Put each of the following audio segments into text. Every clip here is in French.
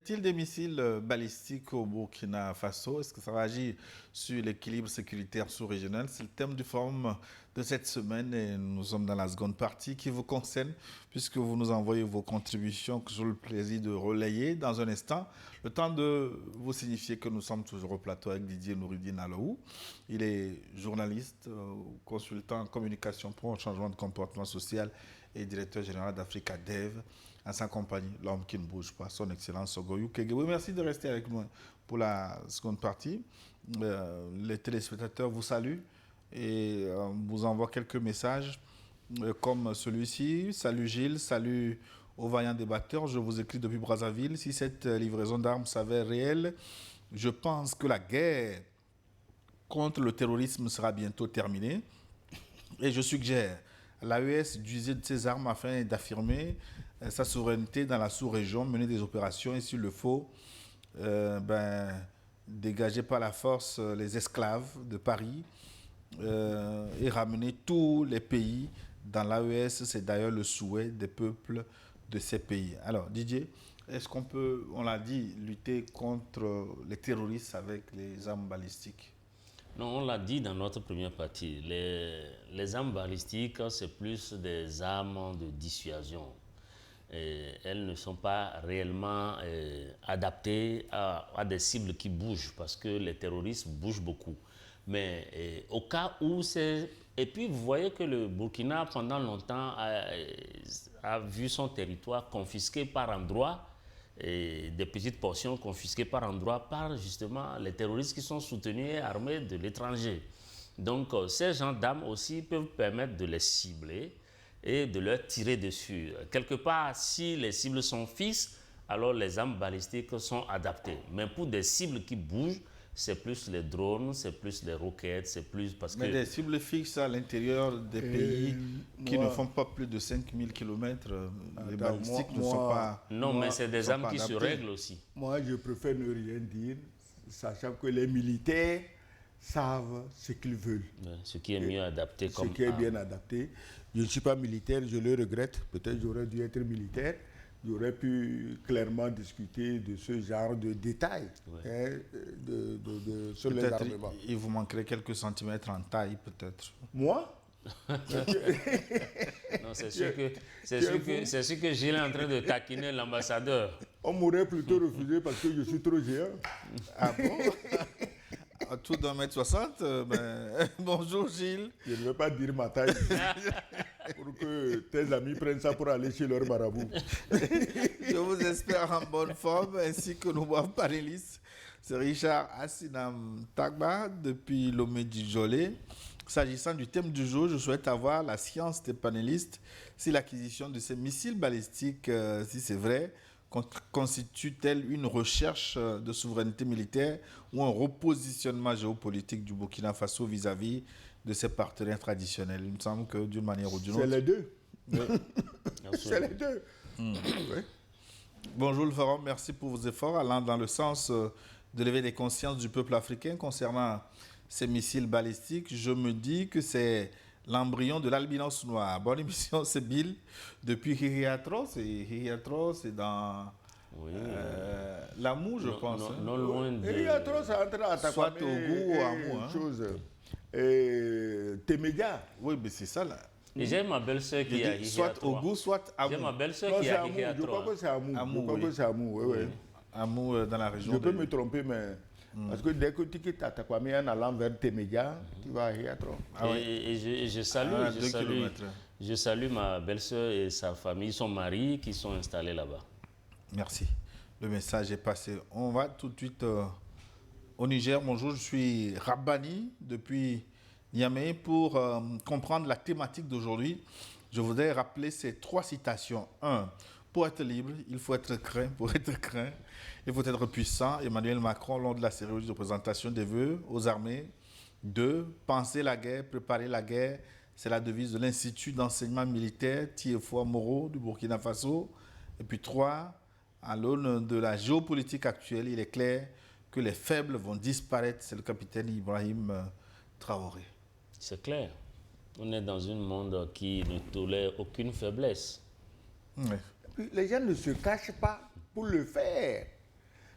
Y a-t-il des missiles balistiques au Burkina Faso? Est-ce que ça va agir sur l'équilibre sécuritaire sous-régional? C'est le thème du forum de cette semaine et nous sommes dans la seconde partie qui vous concerne puisque vous nous envoyez vos contributions que j'ai le plaisir de relayer dans un instant. Le temps de vous signifier que nous sommes toujours au plateau avec Didier Nouridine Alou. Il est journaliste, consultant en communication pour un changement de comportement social et directeur général d'Africa Dev. À sa compagnie, l'homme qui ne bouge pas, son excellence Ogoyou Kegewe. Merci de rester avec nous pour la seconde partie. Les téléspectateurs vous saluent et vous envoient quelques messages comme celui-ci. Salut Gilles, salut aux vaillants débatteurs. Je vous écris depuis Brazzaville. Si cette livraison d'armes s'avère réelle, je pense que la guerre contre le terrorisme sera bientôt terminée. Et je suggère l'AES d'user de ses armes afin d'affirmer sa souveraineté dans la sous-région, mener des opérations et, s'il le faut, dégager par la force les esclaves de Paris et ramener tous les pays dans l'AES. C'est d'ailleurs le souhait des peuples de ces pays. Alors, Didier, est-ce qu'on peut, on l'a dit, lutter contre les terroristes avec les armes balistiques ? Non, on l'a dit dans notre première partie, les armes balistiques, c'est plus des armes de dissuasion. Et elles ne sont pas réellement adaptées à des cibles qui bougent, parce que les terroristes bougent beaucoup. Mais au cas où c'est... Et puis vous voyez que le Burkina, pendant longtemps, a vu son territoire confisqué par endroits, et des petites portions confisquées par endroits par justement les terroristes qui sont soutenus et armés de l'étranger. Donc ces gendarmes aussi peuvent permettre de les cibler et de leur tirer dessus. Quelque part, si les cibles sont fixes, alors les armes balistiques sont adaptées. Mais pour des cibles qui bougent, c'est plus les drones, c'est plus les roquettes, c'est plus parce que... Mais des cibles fixes à l'intérieur des pays qui ne font pas plus de 5000 km, les balistiques ne sont pas... Non, mais c'est des armes qui se règlent aussi. Moi, je préfère ne rien dire, sachant que les militaires savent ce qu'ils veulent. Ouais, ce qui est mieux adapté comme ce qui est bien adapté. Je ne suis pas militaire, je le regrette. Peut-être j'aurais dû être militaire. J'aurais pu clairement discuter de ce genre de détails sur les armements. Il vous manquerait quelques centimètres en taille, peut-être. Moi? Non, c'est sûr que Gilles est en train de taquiner l'ambassadeur. On m'aurait plutôt refusé parce que je suis trop géant. Ah bon? À tout d'1m60, bonjour Gilles. Je ne vais pas dire ma taille pour que tes amis prennent ça pour aller chez leur marabout. Je vous espère en bonne forme, ainsi que nos panélistes. C'est Richard Assinam Tagba depuis Lomé du Jolé. S'agissant du thème du jour, je souhaite avoir la science des panélistes si l'acquisition de ces missiles balistiques, si c'est vrai, constitue-t-elle une recherche de souveraineté militaire ou un repositionnement géopolitique du Burkina Faso vis-à-vis de ses partenaires traditionnels? Il me semble que d'une manière ou d'une autre... C'est les deux. Oui. C'est les deux. Oui. Bonjour le forum, merci pour vos efforts allant dans le sens de lever les consciences du peuple africain concernant ces missiles balistiques. Je me dis que c'est l'embryon de l'albinos noir. Bonne émission, c'est Bill depuis Hiriatro. C'est dans l'Amou, je pense. Non loin de... Hiriatro, c'est entre Atakwame soit au goût ou Amou. Témédia. Oui, mais c'est ça là. Et j'ai ma belle-sœur qui est à Hiriatro. Soit au goût, soit Amou. J'ai ma belle-sœur qui est à Hiriatro. Je crois que c'est Amou. Amou, je crois que c'est Amou, oui. Amou dans la région. Je peux me tromper, mais... Parce que dès que tu quittes Atakwame en allant vers Témédia, tu vas à Hiriatro. Et je salue ma belle-sœur et sa famille, son mari, qui sont installés là-bas. Merci. Le message est passé. On va tout de suite au Niger. Bonjour, je suis Rabbani depuis Niamey. Pour comprendre la thématique d'aujourd'hui, je voudrais rappeler ces 3 citations. 1. Pour être libre, il faut être craint. Pour être craint, il faut être puissant. Emmanuel Macron, lors de la cérémonie de présentation des vœux aux armées. 2. Penser la guerre, préparer la guerre. C'est la devise de l'Institut d'enseignement militaire Tiefoué Moro du Burkina Faso. Et puis 3. À l'aune de la géopolitique actuelle, il est clair que les faibles vont disparaître. C'est le capitaine Ibrahim Traoré. C'est clair. On est dans un monde qui ne tolère aucune faiblesse. Oui. Les gens ne se cachent pas pour le faire.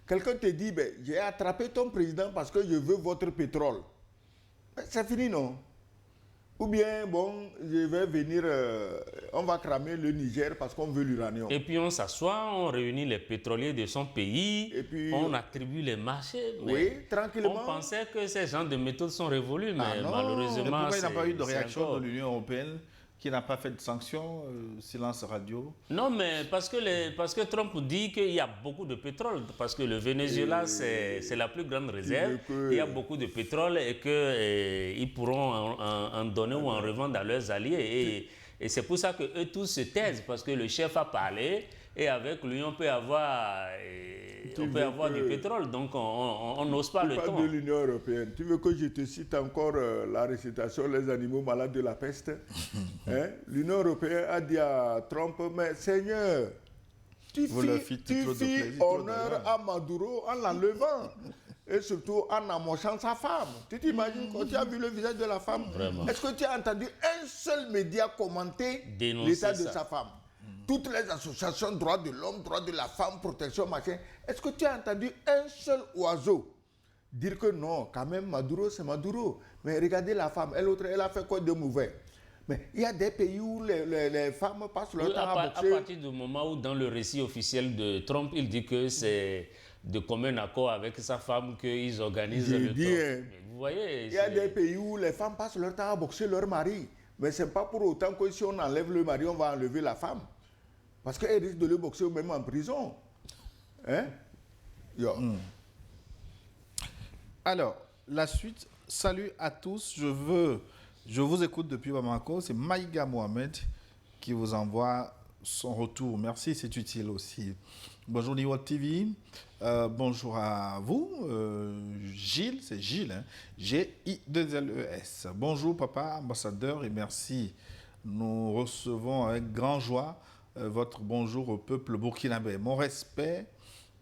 Quelqu'un te dit, ben, j'ai attrapé ton président parce que je veux votre pétrole. Ben, c'est fini, non? Ou bien, bon, je vais venir, on va cramer le Niger parce qu'on veut l'uranium. Et puis on s'assoit, on réunit les pétroliers de son pays, Et puis, on attribue les marchés. Mais oui, tranquillement. on pensait que ces genres de méthodes sont révolues, mais non. Mais malheureusement, pourquoi il n'y a pas eu de c'est réaction encore- de l'Union européenne qui n'a pas fait de sanctions, silence radio? Non, mais parce que Trump dit qu'il y a beaucoup de pétrole, parce que le Venezuela, c'est la plus grande réserve. Il y a beaucoup de pétrole et qu'ils pourront en donner ou en revendre à leurs alliés. Et c'est pour ça qu'eux tous se taisent, parce que le chef a parlé et avec lui, on peut avoir du pétrole. Donc, on n'ose pas le Tu ton. parles de l'Union européenne. Tu veux que je te cite encore la récitation Les animaux malades de la peste? Hein? L'Union européenne a dit à Trump, mais Seigneur, tu fis honneur à Maduro en l'enlevant. Et surtout en amochant sa femme. Tu t'imagines quand tu as vu le visage de la femme? Vraiment. Est-ce que tu as entendu un seul média commenter Dénoncer l'état de ça. sa femme? Toutes les associations droits de l'homme, droits de la femme, protection, machin. Est-ce que tu as entendu un seul oiseau dire que non, quand même, Maduro, c'est Maduro. Mais regardez la femme, elle a fait quoi de mauvais? Mais il y a des pays où les femmes passent leur Oui, temps à à boxer. partir du moment où dans le récit officiel de Trump, il dit que c'est de commun accord avec sa femme qu'ils organisent J'ai le dit, temps. hein. Mais vous voyez, Il y a des pays où les femmes passent leur temps à boxer leur mari. Mais ce n'est pas pour autant que si on enlève le mari, on va enlever la femme. Parce qu'elle risque de le boxer même en prison. Hein? Yo. Alors, la suite, salut à tous. Je vous écoute depuis Bamako. C'est Maïga Mohamed qui vous envoie son retour. Merci, c'est utile aussi. Bonjour Niwot TV. Bonjour à vous. Gilles, c'est Gilles. Hein? G-I-2-L-E-S. Bonjour papa, ambassadeur, et merci. Nous recevons avec grand joie votre bonjour au peuple burkinabé. Mon respect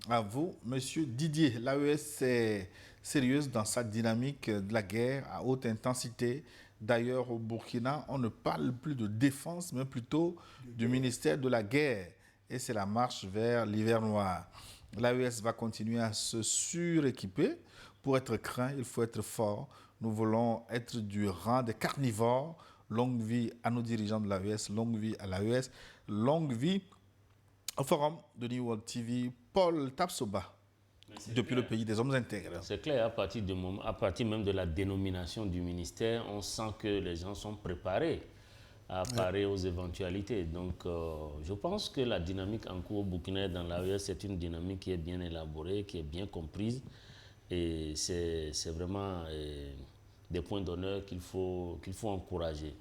à vous, monsieur Didier. L'AES est sérieuse dans sa dynamique de la guerre à haute intensité. D'ailleurs, au Burkina, on ne parle plus de défense, mais plutôt du ministère de la guerre. Et c'est la marche vers l'hiver noir. L'AES va continuer à se suréquiper. Pour être craint, il faut être fort. Nous voulons être du rang des carnivores. Longue vie à nos dirigeants de l'AES, longue vie à l'AES, longue vie au forum de New World TV. Paul Tapsoba, depuis le pays des hommes intègres. C'est clair, à partir même de la dénomination du ministère, on sent que les gens sont préparés à parer aux éventualités. Donc, je pense que la dynamique en cours au Burkina dans l'AES, c'est une dynamique qui est bien élaborée, qui est bien comprise. Et c'est vraiment des points d'honneur qu'il faut encourager.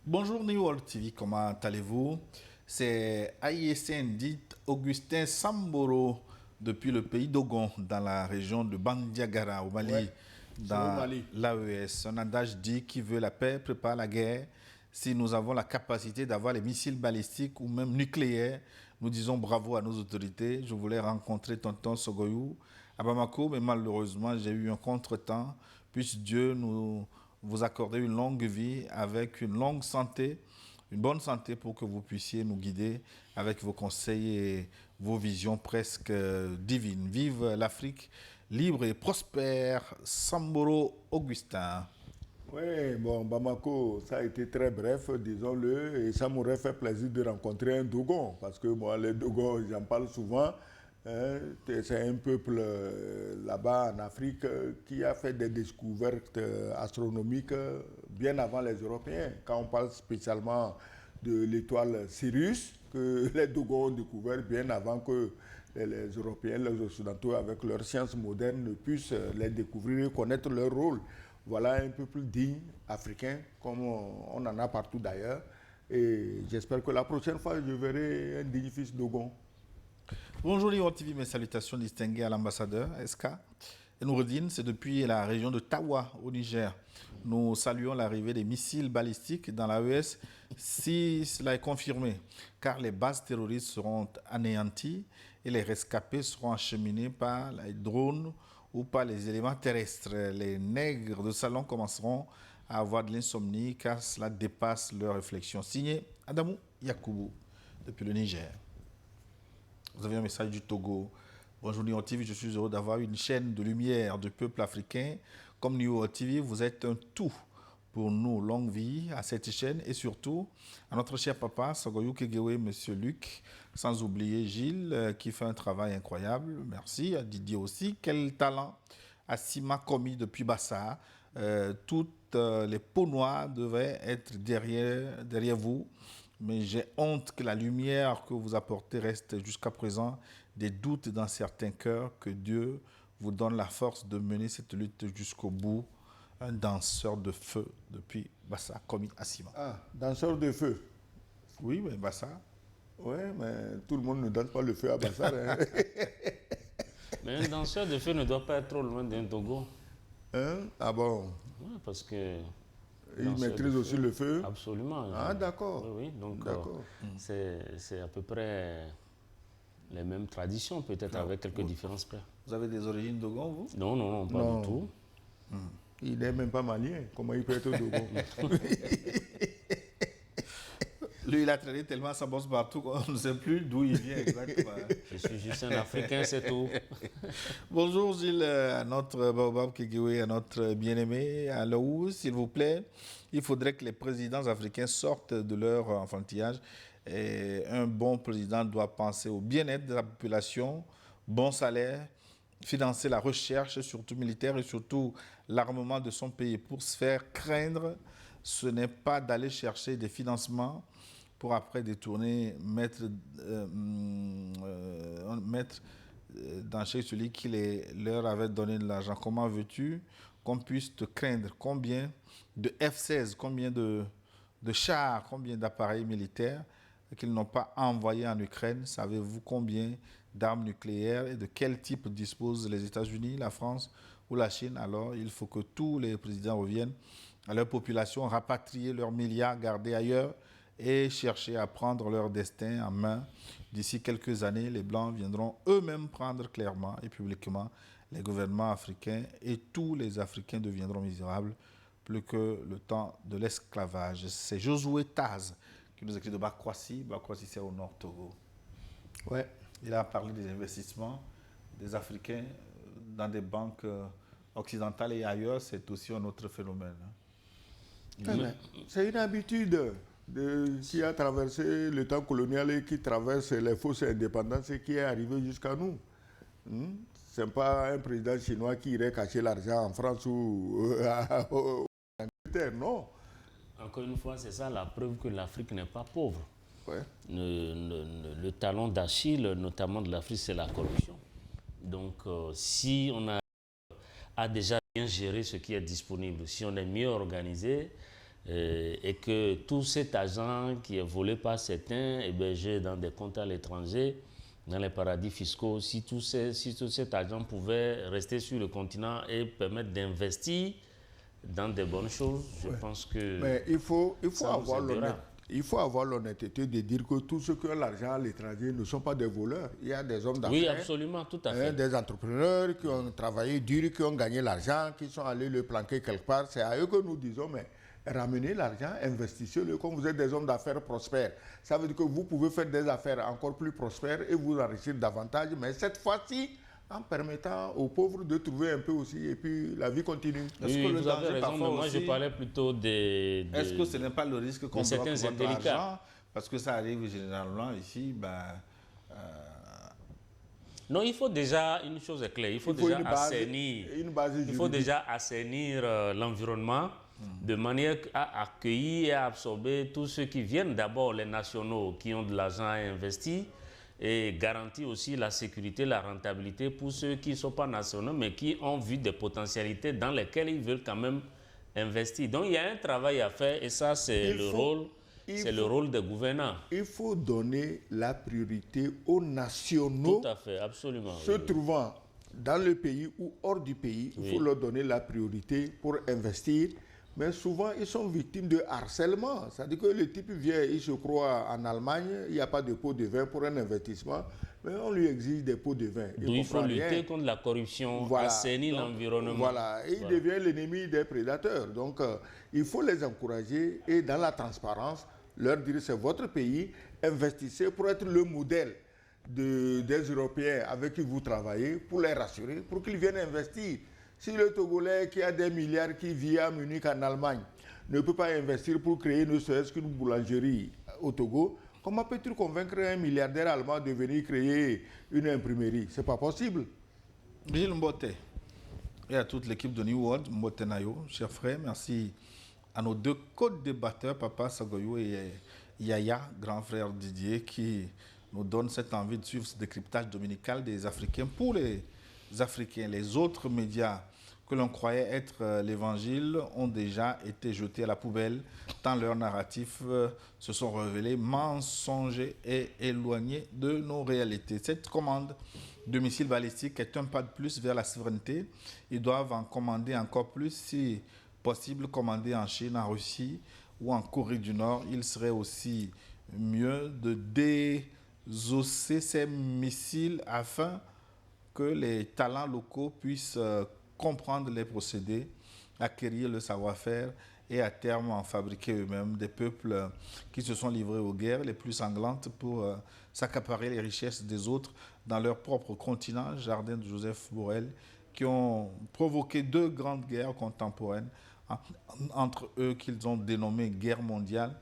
Bonjour New World TV, comment allez-vous? C'est AISN dit Augustin Samboro depuis le pays d'Ogon, dans la région de Bandiagara, au Mali, dans l'AES. Un adage dit qui veut la paix prépare la guerre. Si nous avons la capacité d'avoir les missiles balistiques ou même nucléaires, nous disons bravo à nos autorités. Je voulais rencontrer tonton Sogoyou à Bamako, mais malheureusement, j'ai eu un contretemps. Puisse Dieu vous accorder une longue vie avec une longue santé, une bonne santé pour que vous puissiez nous guider avec vos conseils et vos visions presque divines. Vive l'Afrique libre et prospère. Samboro Augustin. Oui, bon, Bamako, ça a été très bref, disons-le, et ça m'aurait fait plaisir de rencontrer un Dogon, parce que moi, les Dogons, j'en parle souvent. Hein, c'est un peuple là-bas en Afrique qui a fait des découvertes astronomiques bien avant les Européens. Quand on parle spécialement de l'étoile Sirius, que les Dogons ont découvert bien avant que les Européens, les Occidentaux, avec leur science moderne, ne puissent les découvrir et connaître leur rôle. Voilà un peuple digne, africain, comme on en a partout d'ailleurs. Et j'espère que la prochaine fois, je verrai un digne fils Dogon. Bonjour Lyon TV, mes salutations distinguées à l'ambassadeur SK. Et Noureddin, c'est depuis la région de Tawa au Niger. Nous saluons l'arrivée des missiles balistiques dans l'AES si cela est confirmé, car les bases terroristes seront anéanties et les rescapés seront acheminés par les drones ou par les éléments terrestres. Les nègres de salon commenceront à avoir de l'insomnie car cela dépasse leurs réflexions. Signé Adamou Yakoubou depuis le Niger. Vous avez un message du Togo. Bonjour New York TV, je suis heureux d'avoir une chaîne de lumière du peuple africain. Comme New York TV, vous êtes un tout pour nous. Longue vie à cette chaîne et surtout à notre cher papa, Sogoyou Kegewe, Monsieur Luc, sans oublier Gilles qui fait un travail incroyable. Merci à Didier aussi. Quel talent Assima commis depuis Bassa. Toutes les peaux noires devaient être derrière vous. Mais j'ai honte que la lumière que vous apportez reste jusqu'à présent des doutes dans certains cœurs. Que Dieu vous donne la force de mener cette lutte jusqu'au bout. Un danseur de feu depuis Bassa, Komi Assima. Ah, danseur de feu. Oui, mais Bassa. Oui, mais tout le monde ne danse pas le feu à Bassa. Hein. Mais un danseur de feu ne doit pas être trop loin d'un Togo. Hein? Ah bon? Oui, parce que... Il maîtrise aussi le feu? Absolument. Ah, d'accord. Oui, oui. Donc, c'est à peu près les mêmes traditions, peut-être avec quelques différences près. Vous avez des origines Dogon, vous? Non, non, non, pas du tout. Il n'est même pas malien. Comment il peut être Dogon? Lui, il a traîné tellement sa bosse partout qu'on ne sait plus d'où il vient exactement. Je suis juste un Africain, c'est tout. Bonjour Gilles, à notre Baobab Kegewe, à notre bien-aimé, à Laou, s'il vous plaît. Il faudrait que les présidents africains sortent de leur enfantillage. Et un bon président doit penser au bien-être de la population, bon salaire, financer la recherche, surtout militaire, et surtout l'armement de son pays. Pour se faire craindre, ce n'est pas d'aller chercher des financements pour après détourner, mettre dans chez celui qui leur avait donné de l'argent. Comment veux-tu qu'on puisse te craindre? Combien de F-16, combien de chars, combien d'appareils militaires qu'ils n'ont pas envoyés en Ukraine? Savez-vous combien d'armes nucléaires et de quel type disposent les États-Unis, la France ou la Chine? Alors, il faut que tous les présidents reviennent à leur population, rapatrier leurs milliards gardés ailleurs et chercher à prendre leur destin en main. D'ici quelques années, les Blancs viendront eux-mêmes prendre clairement et publiquement les gouvernements africains et tous les Africains deviendront misérables plus que le temps de l'esclavage. C'est Josué Taz qui nous écrit de Bakwasi. Bakwasi, c'est au nord Togo. Ouais. Il a parlé des investissements des Africains dans des banques occidentales et ailleurs. C'est aussi un autre phénomène. C'est une habitude qui a traversé le temps colonial et qui traverse les fausses indépendances et qui est arrivé jusqu'à nous. Ce n'est pas un président chinois qui irait cacher l'argent en France ou en Angleterre, non. Encore une fois, c'est ça la preuve que l'Afrique n'est pas pauvre. Ouais. Le talon d'Achille, notamment de l'Afrique, c'est la corruption. Donc, si on a déjà bien géré ce qui est disponible, si on est mieux organisé, et que tout cet argent qui est volé par certains, hébergé dans des comptes à l'étranger, dans les paradis fiscaux, si tout cet argent pouvait rester sur le continent et permettre d'investir dans des bonnes choses, je pense que... Mais il faut avoir l'honnêteté de dire que tous ceux qui ont l'argent à l'étranger ne sont pas des voleurs. Il y a des hommes d'affaires. Oui, absolument, tout à fait. Des entrepreneurs qui ont travaillé dur, qui ont gagné l'argent, qui sont allés le planquer quelque part. C'est à eux que nous disons, mais ramenez l'argent, investissez-le comme vous êtes des hommes d'affaires prospères. Ça veut dire que vous pouvez faire des affaires encore plus prospères et vous enrichir davantage, mais cette fois-ci, en permettant aux pauvres de trouver un peu aussi, et puis la vie continue. Oui, vous avez raison, mais moi je parlais plutôt des... Est-ce que ce n'est pas le risque qu'on bloque votre argent? Parce que ça arrive généralement ici, Non, il faut déjà, une chose est claire, il faut déjà assainir l'environnement de manière à accueillir et à absorber tous ceux qui viennent, d'abord les nationaux qui ont de l'argent à investir, et garantir aussi la sécurité, la rentabilité pour ceux qui ne sont pas nationaux, mais qui ont vu des potentialités dans lesquelles ils veulent quand même investir. Donc il y a un travail à faire et ça c'est le rôle des gouvernants. Il faut donner la priorité aux nationaux. Tout à fait, absolument. Se trouvant dans le pays ou hors du pays, il faut leur donner la priorité pour investir. Mais souvent, ils sont victimes de harcèlement. C'est-à-dire que le type vient, il se croit en Allemagne, il n'y a pas de pot de vin pour un investissement, mais on lui exige des pots de vin. Il faut lutter contre la corruption, assainir l'environnement. Voilà, et il devient l'ennemi des prédateurs. Donc, il faut les encourager et dans la transparence, leur dire c'est votre pays, investissez pour être le modèle des Européens avec qui vous travaillez pour les rassurer, pour qu'ils viennent investir. Si le Togolais qui a des milliards qui vit à Munich en Allemagne ne peut pas investir pour créer ne serait-ce qu'une boulangerie au Togo, comment peux-tu convaincre un milliardaire allemand de venir créer une imprimerie? Ce n'est pas possible. Gilles Mbote et à toute l'équipe de New World, Mbote Nayo, chers frères, merci à nos deux co-débatteurs, Papa Sagoyou et Yaya, grand frère Didier, qui nous donnent cette envie de suivre ce décryptage dominical des Africains pour les Africains. Les autres médias que l'on croyait être l'évangile ont déjà été jetés à la poubelle, tant leurs narratifs se sont révélés mensongers et éloignés de nos réalités. Cette commande de missiles balistiques est un pas de plus vers la souveraineté. Ils doivent en commander encore plus, si possible, commander en Chine, en Russie ou en Corée du Nord. Il serait aussi mieux de désosser ces missiles afin que les talents locaux puissent comprendre les procédés, acquérir le savoir-faire et à terme en fabriquer eux-mêmes. Des peuples qui se sont livrés aux guerres les plus sanglantes pour s'accaparer les richesses des autres dans leur propre continent, jardin de Joseph Borrell, qui ont provoqué deux grandes guerres contemporaines entre eux qu'ils ont dénommées guerres mondiales,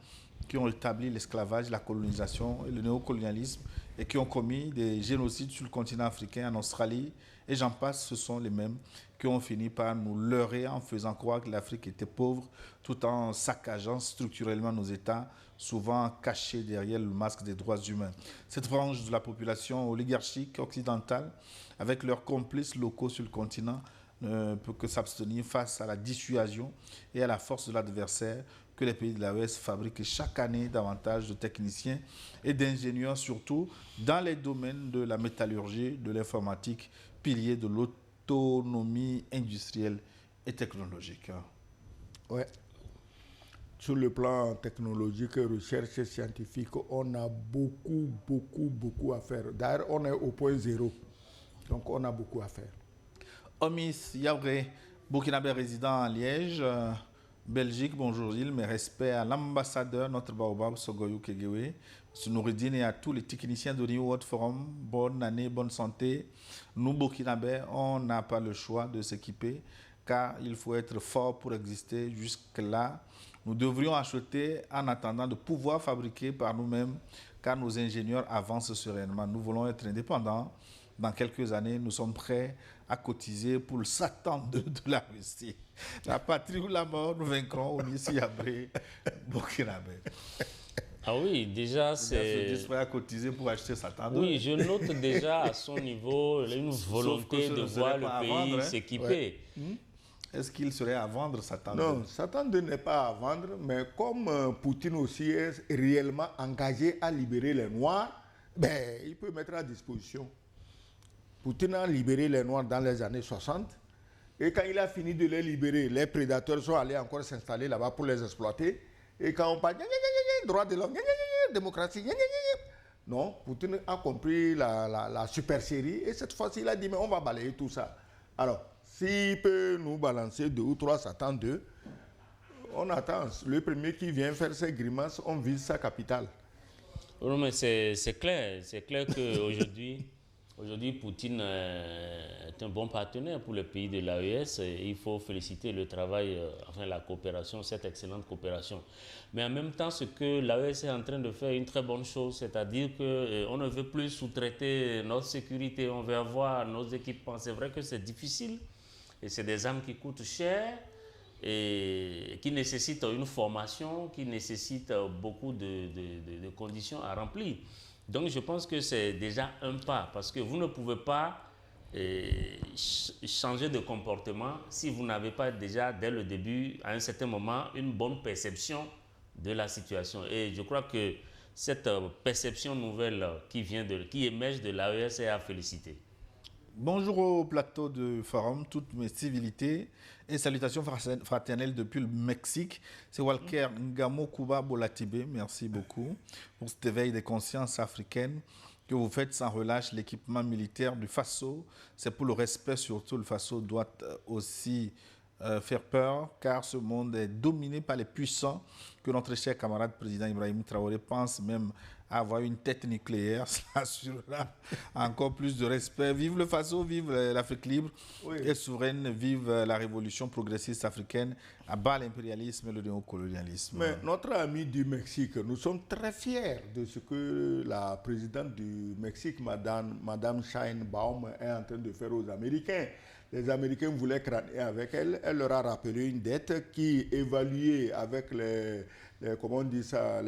qui ont établi l'esclavage, la colonisation et le néocolonialisme et qui ont commis des génocides sur le continent africain, en Australie, et j'en passe, ce sont les mêmes qui ont fini par nous leurrer en faisant croire que l'Afrique était pauvre, tout en saccageant structurellement nos États, souvent cachés derrière le masque des droits humains. Cette frange de la population oligarchique occidentale, avec leurs complices locaux sur le continent, ne peut que s'abstenir face à la dissuasion et à la force de l'adversaire que les pays de l'AES fabriquent chaque année davantage de techniciens et d'ingénieurs, surtout dans les domaines de la métallurgie, de l'informatique, piliers de l'autonomie industrielle et technologique. Ouais. Sur le plan technologique et recherche scientifique, on a beaucoup à faire. D'ailleurs, on est au point zéro. Donc, on a beaucoup à faire. Omis Yavré, Burkinabé résident à Liège, Belgique, bonjour Gilles, mes respects à l'ambassadeur, notre baobab, Sogoyou Kegewe, M. Nouridine et à tous les techniciens de New World Forum. Bonne année, bonne santé. Nous, Burkinabé, on n'a pas le choix de s'équiper car il faut être fort pour exister. Jusque-là, nous devrions acheter en attendant de pouvoir fabriquer par nous-mêmes car nos ingénieurs avancent sereinement. Nous voulons être indépendants. Dans quelques années, nous sommes prêts à cotiser pour le Satan de la Russie. La patrie ou la mort, nous vaincrons Onis Yabré, Burkinabé. Ah oui, déjà c'est... Ils sont prêts à cotiser pour acheter Satan 2. Oui, je note déjà à son niveau une volonté de voir le pays s'équiper. Ouais. Est-ce qu'il serait à vendre Satan 2? Non, Satan 2 n'est pas à vendre, mais comme Poutine aussi est réellement engagé à libérer les Noirs, ben, il peut mettre à disposition. Poutine a libéré les Noirs dans les années 60. Et quand il a fini de les libérer, les prédateurs sont allés encore s'installer là-bas pour les exploiter. Et quand on parle droit de l'homme, démocratie, non, Poutine a compris la super série. Et cette fois-ci, il a dit, mais on va balayer tout ça. Alors, s'il peut nous balancer 2 ou 3 Satan 2, on attend. Le premier qui vient faire ses grimaces, on vise sa capitale. Non, mais c'est clair qu'aujourd'hui... Aujourd'hui, Poutine est un bon partenaire pour le pays de l'AES. Il faut féliciter le travail, la coopération, cette excellente coopération. Mais en même temps, ce que l'AES est en train de faire, une très bonne chose, c'est-à-dire qu'on ne veut plus sous-traiter notre sécurité, on veut avoir nos équipements. C'est vrai que c'est difficile et c'est des armes qui coûtent cher et qui nécessitent une formation, qui nécessitent beaucoup de conditions à remplir. Donc je pense que c'est déjà un pas parce que vous ne pouvez pas changer de comportement si vous n'avez pas déjà dès le début, à un certain moment, une bonne perception de la situation. Et je crois que cette perception nouvelle qui émerge de l'AES est à féliciter. Bonjour au plateau de Forum, toutes mes civilités et salutations fraternelles depuis le Mexique. C'est Walker Ngamo Kuba Bolatibé, merci beaucoup pour cet éveil des consciences africaines que vous faites sans relâche. L'équipement militaire du Faso, c'est pour le respect surtout. Le Faso doit aussi faire peur car ce monde est dominé par les puissants que notre cher camarade président Ibrahim Traoré pense même avoir une tête nucléaire, ça assurera encore plus de respect. Vive le Faso, vive l'Afrique libre et souveraine, vive la révolution progressiste africaine, à bas l'impérialisme et le néocolonialisme. Mais notre ami du Mexique, nous sommes très fiers de ce que la présidente du Mexique, Madame Sheinbaum, est en train de faire aux Américains. Les Américains voulaient crâner avec elle. Elle leur a rappelé une dette qui, évaluée avec comment on dit ça,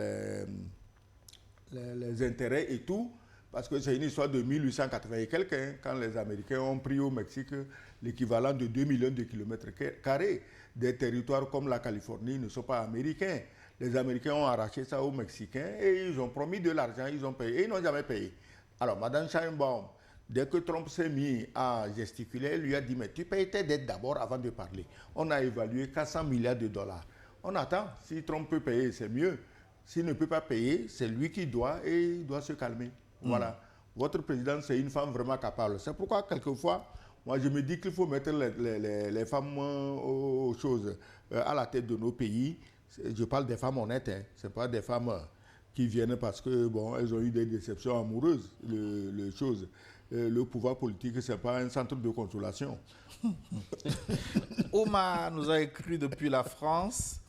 les intérêts et tout, parce que c'est une histoire de 1880 et quelques, hein, quand les Américains ont pris au Mexique l'équivalent de 2 millions de kilomètres carrés. Des territoires comme la Californie ne sont pas américains. Les Américains ont arraché ça aux Mexicains et ils ont promis de l'argent, ils ont payé et ils n'ont jamais payé. Alors, Mme Sheinbaum, dès que Trump s'est mis à gesticuler, elle lui a dit, mais tu payes tes dettes d'abord avant de parler. On a évalué 400 milliards de dollars. On attend. Si Trump peut payer, c'est mieux. S'il ne peut pas payer, c'est lui qui doit et il doit se calmer. Voilà. Votre présidente, c'est une femme vraiment capable. C'est pourquoi, quelquefois, moi, je me dis qu'il faut mettre les femmes aux choses à la tête de nos pays. Je parle des femmes honnêtes. Hein. Ce n'est pas des femmes qui viennent parce que, bon, elles ont eu des déceptions amoureuses. Le pouvoir politique, ce n'est pas un centre de consolation. Omar nous a écrit depuis la France.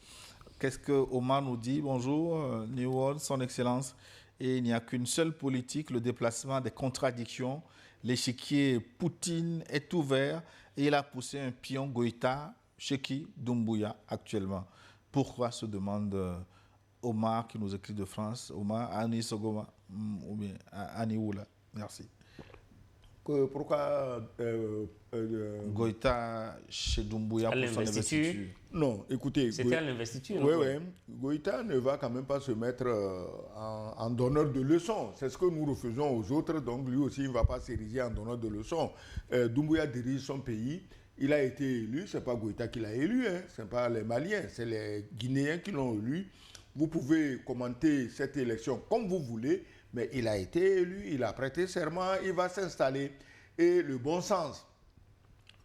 Qu'est-ce que Omar nous dit? Bonjour, New World, son excellence. Et il n'y a qu'une seule politique, le déplacement des contradictions. L'échiquier Poutine est ouvert et il a poussé un pion Goïta, Cheki Doumbouya actuellement. Pourquoi, se demande Omar qui nous écrit de France? Omar, Annie Sogoma, ou bien Annie Oula. Merci. Pourquoi Goïta chez Doumbouya pour son investiture? Non, écoutez. C'était à l'investiture. Oui, oui. Goïta ne va quand même pas se mettre en donneur de leçons. C'est ce que nous refusons aux autres, donc lui aussi il ne va pas s'ériger en donneur de leçons. Doumbouya dirige son pays. Il a été élu, ce n'est pas Goïta qui l'a élu, hein. Ce n'est pas les Maliens, c'est les Guinéens qui l'ont élu. Vous pouvez commenter cette élection comme vous voulez, mais il a été élu, il a prêté serment, il va s'installer. Et le bon sens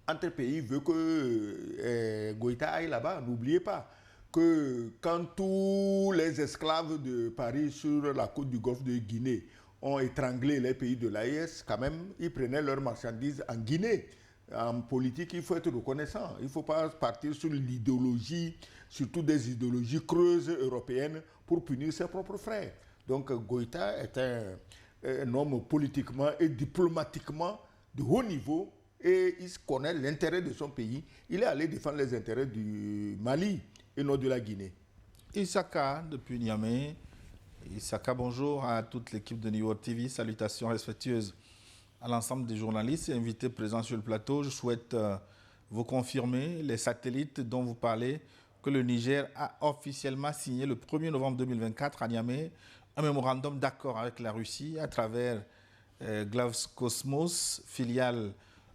entre pays veut que Goïta aille là-bas. N'oubliez pas que quand tous les esclaves de Paris sur la côte du golfe de Guinée ont étranglé les pays de l'AES, quand même, ils prenaient leurs marchandises en Guinée. En politique, il faut être reconnaissant. Il ne faut pas partir sur l'idéologie, surtout des idéologies creuses européennes, pour punir ses propres frères. Donc Goïta est un homme politiquement et diplomatiquement de haut niveau et il connaît l'intérêt de son pays. Il est allé défendre les intérêts du Mali et non de la Guinée. Isaka, depuis Niamey. Isaka, bonjour à toute l'équipe de New York TV. Salutations respectueuses à l'ensemble des journalistes et invités présents sur le plateau. Je souhaite vous confirmer les satellites dont vous parlez, que le Niger a officiellement signé le 1er novembre 2024 à Niamey un mémorandum d'accord avec la Russie à travers Glavcosmos, filiale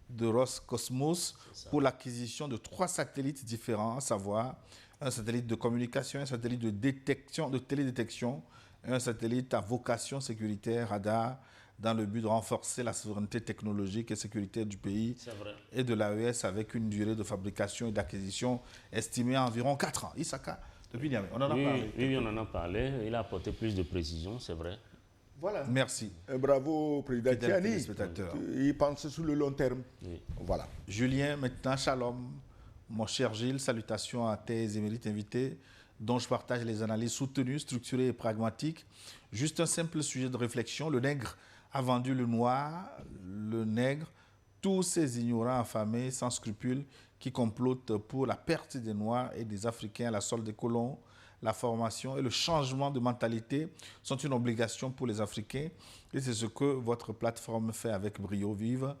de Roscosmos, pour l'acquisition de 3 satellites différents, à savoir un satellite de communication, un satellite de détection, de télédétection, un satellite à vocation sécuritaire, radar, dans le but de renforcer la souveraineté technologique et sécuritaire du pays et de l'AES avec une durée de fabrication et d'acquisition estimée à environ 4 ans. Isaka, depuis Niamey, on en a parlé. Oui, on en a parlé. Il a apporté plus de précision, c'est vrai. Voilà. Merci. Bravo, président Tiani. Il pense sur le long terme. Oui. Voilà. Julien, maintenant, shalom. Mon cher Gilles, salutations à tes émérites invités, dont je partage les analyses soutenues, structurées et pragmatiques. Juste un simple sujet de réflexion. Le nègre a vendu le noir, le nègre, tous ces ignorants affamés, sans scrupules, qui complotent pour la perte des Noirs et des Africains à la solde des colons. La formation et le changement de mentalité sont une obligation pour les Africains et c'est ce que votre plateforme fait avec brio. Vive.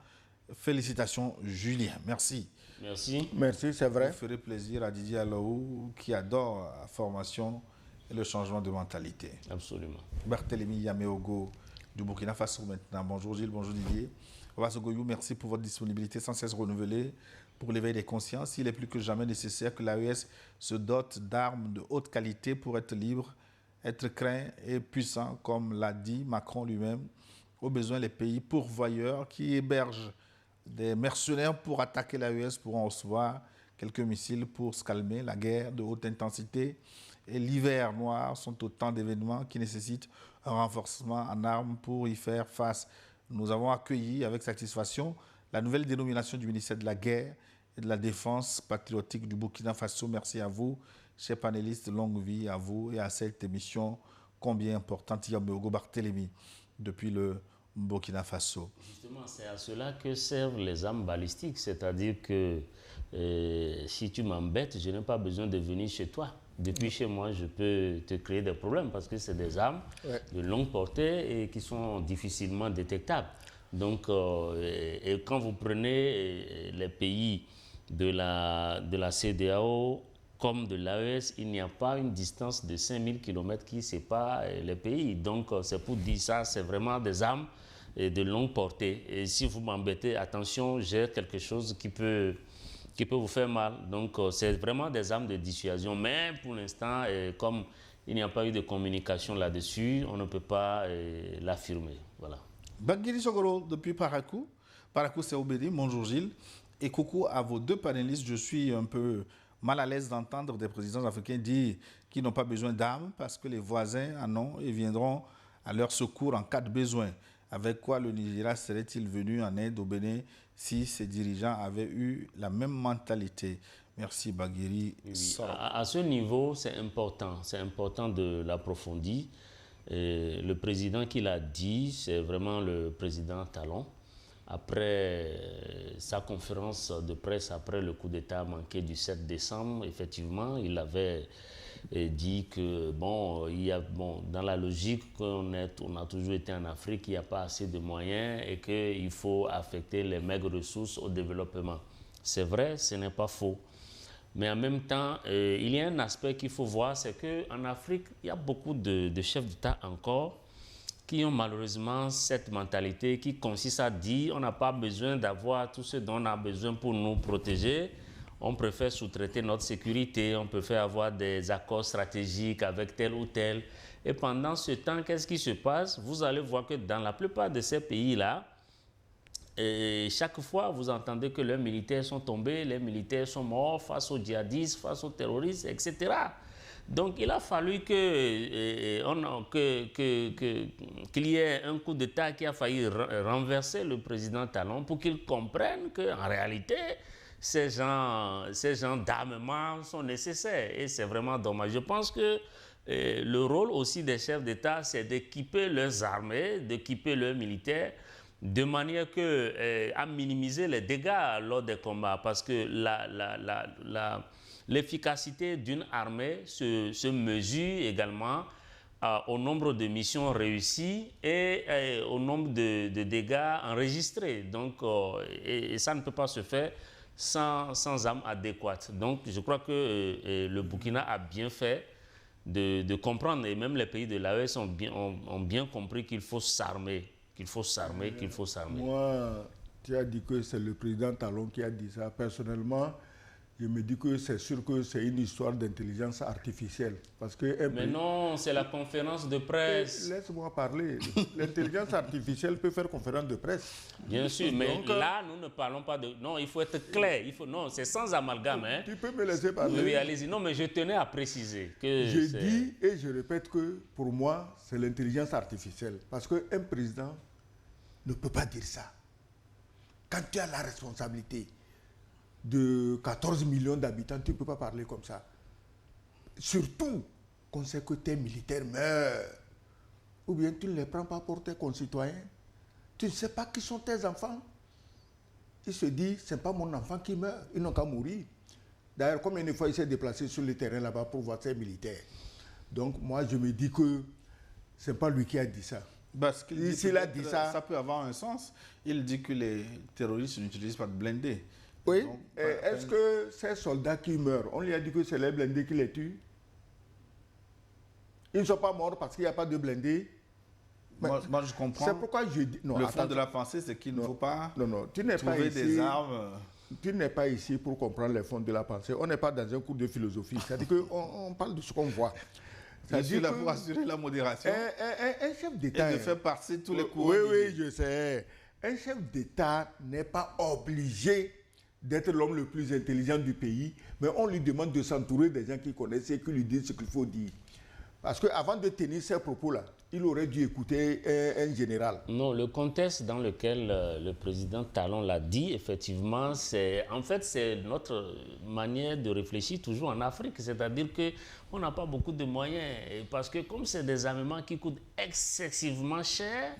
Félicitations, Julien. Merci. Merci. Merci, c'est vrai. Vous ferez plaisir à Didier Alaou qui adore la formation et le changement de mentalité. Absolument. Barthélémy Yameogo du Burkina Faso maintenant. Bonjour Gilles, bonjour Didier. Obasogoyou, merci pour votre disponibilité sans cesse renouvelée pour l'éveil des consciences. Il est plus que jamais nécessaire que l'AES se dote d'armes de haute qualité pour être libre, être craint et puissant, comme l'a dit Macron lui-même. Au besoin, les pays pourvoyeurs qui hébergent des mercenaires pour attaquer l'AES pourront recevoir quelques missiles pour se calmer. La guerre de haute intensité et l'hiver noir sont autant d'événements qui nécessitent un renforcement en armes pour y faire face. Nous avons accueilli avec satisfaction la nouvelle dénomination du ministère de la Guerre et de la Défense patriotique du Burkina Faso. Merci à vous, chers panélistes, longue vie à vous et à cette émission combien importante. Yameogo Barthélémy, depuis le Burkina Faso. Justement, c'est à cela que servent les armes balistiques, c'est-à-dire que si tu m'embêtes, je n'ai pas besoin de venir chez toi. Depuis chez moi, je peux te créer des problèmes parce que c'est des armes de longue portée et qui sont difficilement détectables. Donc, et quand vous prenez les pays de la CEDEAO comme de l'AES, il n'y a pas une distance de 5000 km qui sépare les pays. Donc, c'est pour dire ça, c'est vraiment des armes de longue portée. Et si vous m'embêtez, attention, j'ai quelque chose qui peut vous faire mal. Donc, c'est vraiment des armes de dissuasion. Mais pour l'instant, comme il n'y a pas eu de communication là-dessus, on ne peut pas l'affirmer. Voilà. Baguiri Sogoro, depuis Parakou. Parakou, c'est Obédi. Bonjour Gilles. Et coucou à vos deux panélistes. Je suis un peu mal à l'aise d'entendre des présidents africains dire qu'ils n'ont pas besoin d'armes parce que les voisins en ont et viendront à leur secours en cas de besoin. Avec quoi le Nigeria serait-il venu en aide au Bénin si ses dirigeants avaient eu la même mentalité? Merci Baguiri. Oui. À ce niveau, c'est important de l'approfondir. Le président qui l'a dit, c'est vraiment le président Talon. Après sa conférence de presse, après le coup d'État manqué du 7 décembre, effectivement, il avait dit que, dans la logique qu'on a toujours été en Afrique, il n'y a pas assez de moyens et qu'il faut affecter les maigres ressources au développement. C'est vrai, ce n'est pas faux. Mais en même temps, il y a un aspect qu'il faut voir, c'est qu'en Afrique, il y a beaucoup de chefs d'État encore qui ont malheureusement cette mentalité qui consiste à dire on n'a pas besoin d'avoir tout ce dont on a besoin pour nous protéger. On préfère sous-traiter notre sécurité, on préfère avoir des accords stratégiques avec tel ou tel. Et pendant ce temps, qu'est-ce qui se passe? Vous allez voir que dans la plupart de ces pays-là, chaque fois, vous entendez que leurs militaires sont tombés, les militaires sont morts face aux djihadistes, face aux terroristes, etc. Donc, il a fallu qu'il y ait un coup d'État qui a failli renverser le président Talon pour qu'il comprenne qu'en réalité, ces gens d'armement sont nécessaires. Et c'est vraiment dommage. Je pense que le rôle aussi des chefs d'État, c'est d'équiper leurs armées, d'équiper leurs militaires, de manière à minimiser les dégâts lors des combats. Parce que l'efficacité d'une armée se mesure également au nombre de missions réussies et au nombre de dégâts enregistrés. Donc, et ça ne peut pas se faire sans armes adéquates. Donc, je crois que le Burkina a bien fait de comprendre, et même les pays de l'AES ont bien compris qu'il faut s'armer. Moi, tu as dit que c'est le président Talon qui a dit ça. Personnellement, je me dis que c'est sûr que c'est une histoire d'intelligence artificielle. Mais non, c'est la conférence de presse. Laisse-moi parler. L'intelligence artificielle peut faire conférence de presse. Bien sûr, mais donc, là, nous ne parlons pas de... Non, il faut être clair. Non, c'est sans amalgame. Hein. Tu peux me laisser parler? Oui, allez-y. Non, mais je tenais à préciser que... Je dis et je répète que pour moi, c'est l'intelligence artificielle. Parce qu'un président ne peut pas dire ça. Quand tu as la responsabilité de 14 millions d'habitants, tu ne peux pas parler comme ça. Surtout qu'on sait que tes militaires meurent. Ou bien tu ne les prends pas pour tes concitoyens. Tu ne sais pas qui sont tes enfants. Il se dit, ce n'est pas mon enfant qui meurt, ils n'ont qu'à mourir. D'ailleurs, combien de fois il s'est déplacé sur le terrain là-bas pour voir ses militaires. Donc moi, je me dis que ce n'est pas lui qui a dit ça. Parce qu'il a dit ça, ça peut avoir un sens. Il dit que les terroristes n'utilisent pas de blindés. Oui. Est-ce que ces soldats qui meurent, on lui a dit que c'est les blindés qui les tuent? Ils ne sont pas morts parce qu'il n'y a pas de blindés. Moi, je comprends. C'est pourquoi je dis... Non, le fond de la pensée, c'est qu'il ne faut pas tu n'es trouver pas ici, des armes. Tu n'es pas ici pour comprendre le fond de la pensée. On n'est pas dans un cours de philosophie. C'est-à-dire qu'on parle de ce qu'on voit. Je suis là pour assurer la modération. Un chef d'État... Et de faire passer tous les courants. Oui, je sais. Un chef d'État n'est pas obligé d'être l'homme le plus intelligent du pays, mais on lui demande de s'entourer des gens qui connaissent et qui lui disent ce qu'il faut dire. Parce qu'avant de tenir ces propos-là, il aurait dû écouter un général. Non, le contexte dans lequel le président Talon l'a dit, effectivement, c'est notre manière de réfléchir toujours en Afrique. C'est-à-dire qu'on n'a pas beaucoup de moyens. Parce que comme c'est des armements qui coûtent excessivement cher,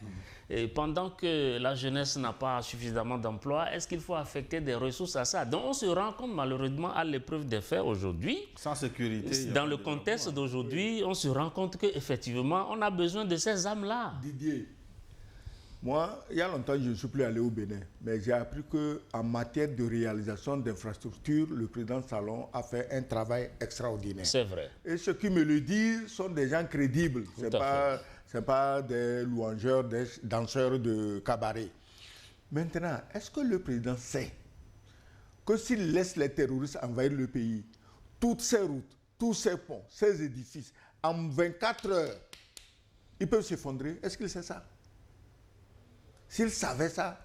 et pendant que la jeunesse n'a pas suffisamment d'emploi, est-ce qu'il faut affecter des ressources à ça? Donc on se rend compte malheureusement à l'épreuve des faits aujourd'hui. Sans sécurité. Dans le contexte d'aujourd'hui, on se rend compte qu'effectivement, on a besoin de ces âmes-là. Didier, moi, il y a longtemps, je ne suis plus allé au Bénin, mais j'ai appris qu'en matière de réalisation d'infrastructures, le président Talon a fait un travail extraordinaire. C'est vrai. Et ceux qui me le disent sont des gens crédibles. Ce n'est pas des louangeurs, des danseurs de cabaret. Maintenant, est-ce que le président sait que s'il laisse les terroristes envahir le pays, toutes ces routes, tous ces ponts, ces édifices, en 24 heures, ils peuvent s'effondrer? Est-ce qu'il sait ça? S'il savait ça,